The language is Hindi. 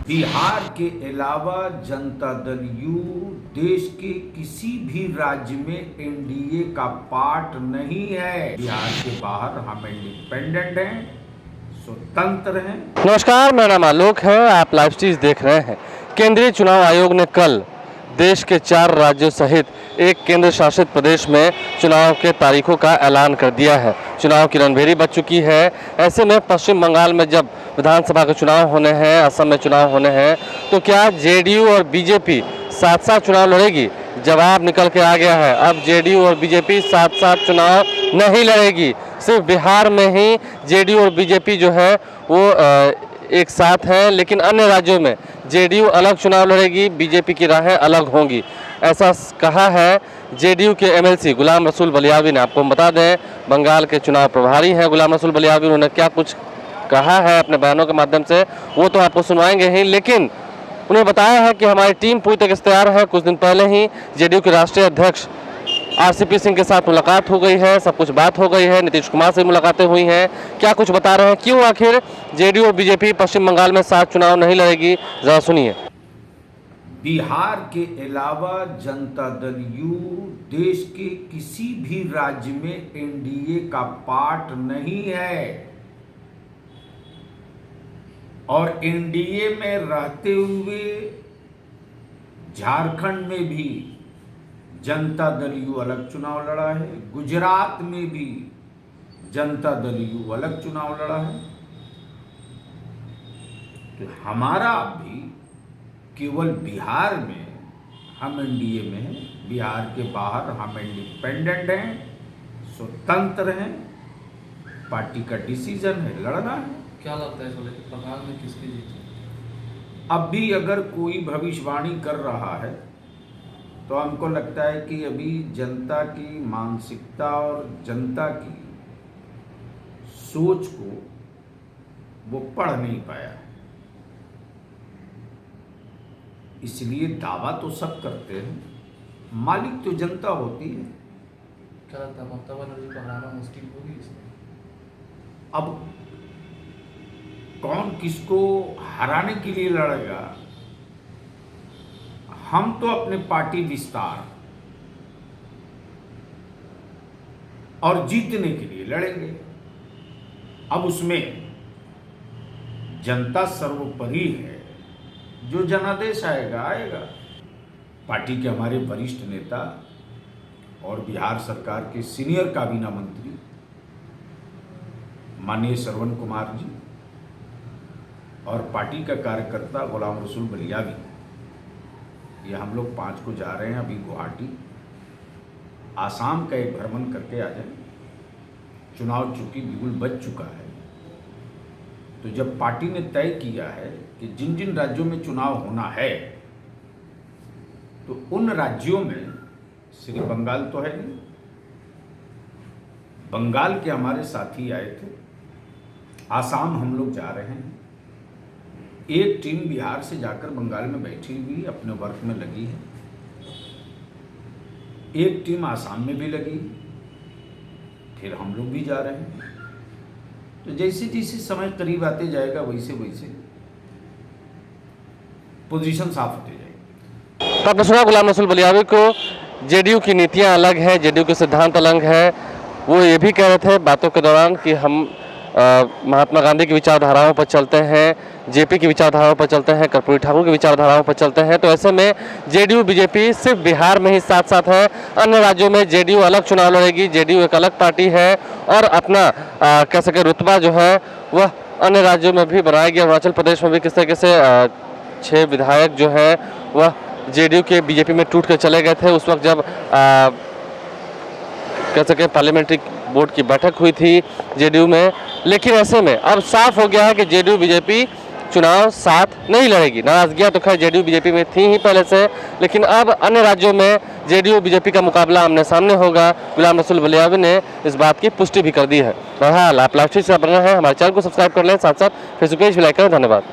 बिहार के अलावा जनता दल यू देश के किसी भी राज्य में एनडीए का पार्ट नहीं है। बिहार के बाहर हम इंडिपेंडेंट हैं, स्वतंत्र हैं। नमस्कार, मेरा नाम आलोक है। आप लाइव स्ट्रीम देख रहे हैं। केंद्रीय चुनाव आयोग ने कल देश के 4 राज्यों सहित एक केंद्र शासित प्रदेश में चुनाव के तारीखों का ऐलान कर दिया है। चुनाव की रणभेरी बज चुकी है। ऐसे में पश्चिम बंगाल में जब विधानसभा के चुनाव होने हैं, असम में चुनाव होने हैं, तो क्या जेडीयू और बीजेपी साथ साथ चुनाव लड़ेगी? जवाब निकल के आ गया है। अब जेडीयू और बीजेपी साथ साथ चुनाव नहीं लड़ेगी। सिर्फ बिहार में ही जेडीयू और बीजेपी जो है वो एक साथ हैं, लेकिन अन्य राज्यों में जेडीयू अलग चुनाव लड़ेगी, बीजेपी की राहें अलग होंगी। ऐसा कहा है जेडीयू के एमएलसी गुलाम रसूल बलियावी ने। आपको हम बता दें, बंगाल के चुनाव प्रभारी हैं गुलाम रसूल बलियावी। उन्होंने क्या कुछ कहा है अपने बयानों के माध्यम से, वो तो आपको सुनवाएंगे ही, लेकिन उन्हें बताया है कि हमारी टीम पूरी तरह से तैयार है। कुछ दिन पहले ही जेडीयू के राष्ट्रीय अध्यक्ष आरसीपी सिंह के साथ मुलाकात हो गई है, सब कुछ बात हो गई है। नीतीश कुमार से मुलाकातें हुई हैं। क्या कुछ बता रहे हैं, क्यों आखिर जेडीयू और बीजेपी पश्चिम बंगाल में साथ चुनाव नहीं लड़ेगी, जरा सुनिए। बिहार के अलावा जनता दल यू देश के किसी भी राज्य में एनडीए का पार्ट नहीं है, और एनडीए में रहते हुए झारखंड में भी जनता दल यू अलग चुनाव लड़ा है, गुजरात में भी जनता दल यू अलग चुनाव लड़ा है। तो हमारा भी केवल बिहार में हम एनडीए में हैं, बिहार के बाहर हम इंडिपेंडेंट हैं, स्वतंत्र हैं। पार्टी का डिसीजन है, लड़ना है। क्या लगता है बंगाल में किसकी जीत? अब भी अगर कोई भविष्यवाणी कर रहा है तो हमको लगता है कि अभी जनता की मानसिकता और जनता की सोच को वो पढ़ नहीं पाया है। इसलिए दावा तो सब करते हैं, मालिक तो जनता होती है। क्या लगता है ममता बनर्जी को हराना मुश्किल होगी इसमें? अब कौन किसको हराने के लिए लड़ेगा? हम तो अपने पार्टी विस्तार और जीतने के लिए लड़ेंगे। अब उसमें जनता सर्वोपरि है, जो जनादेश आएगा आएगा। पार्टी के हमारे वरिष्ठ नेता और बिहार सरकार के सीनियर काबीना मंत्री माननीय श्रवण कुमार जी और पार्टी का कार्यकर्ता गुलाम रसूल बलियावी, ये हम लोग 5 को जा रहे हैं अभी गुवाहाटी। आसाम का एक भ्रमण करके आ जाए। चुनाव चूंकि बिल्कुल बच चुका है, तो जब पार्टी ने तय किया है कि जिन जिन राज्यों में चुनाव होना है, तो उन राज्यों में श्री बंगाल तो है नहीं, बंगाल के हमारे साथी आए थे। आसाम हम लोग जा रहे हैं। एक टीम बिहार से जाकर बंगाल में बैठी हुई अपने वर्क में लगी है, एक टीम आसाम में भी लगी, फिर हम लोग भी जा रहे हैं। तो जैसे जैसे समय करीब आते जाएगा वैसे वैसे पोजीशन साफ होते जाएगी। तो आपने सुना गुलाम रसूल बलियावी को। जेडीयू की नीतियां अलग है, जेडीयू के सिद्धांत अलग है। वो ये भी कह रहे थे बातों के दौरान कि हम महात्मा गांधी की विचारधाराओं पर चलते हैं, जेपी की विचारधाराओं पर चलते हैं, कर्पूरी ठाकुर की विचारधाराओं पर चलते हैं। तो ऐसे में जेडीयू बीजेपी सिर्फ बिहार में ही साथ साथ है, अन्य राज्यों में जेडीयू अलग चुनाव लड़ेगी। जेडीयू एक अलग पार्टी है और अपना कह सके रुतबा जो है वह अन्य राज्यों में भी बनाएगी। अरुणाचल प्रदेश में भी किस तरीके से 6 विधायक जो है वह जेडीयू के बीजेपी में टूट कर चले गए थे, उस वक्त जब कह सके पार्लियामेंट्री बोर्ड की बैठक हुई थी जेडीयू में। लेकिन ऐसे में अब साफ हो गया है कि जेडीयू बीजेपी चुनाव साथ नहीं लड़ेगी। नाराजगियां तो खैर जेडीयू बीजेपी में थी ही पहले से, लेकिन अब अन्य राज्यों में जेडीयू बीजेपी का मुकाबला आमने सामने होगा। गुलाम रसूल बलियावी ने इस बात की पुष्टि भी कर दी है। बहरहाल आप लाइव स्ट्रीम से बने हैं, हमारे चैनल को सब्सक्राइब कर लें, साथ साथ फेसबुक पेज भी लाइक करें। धन्यवाद।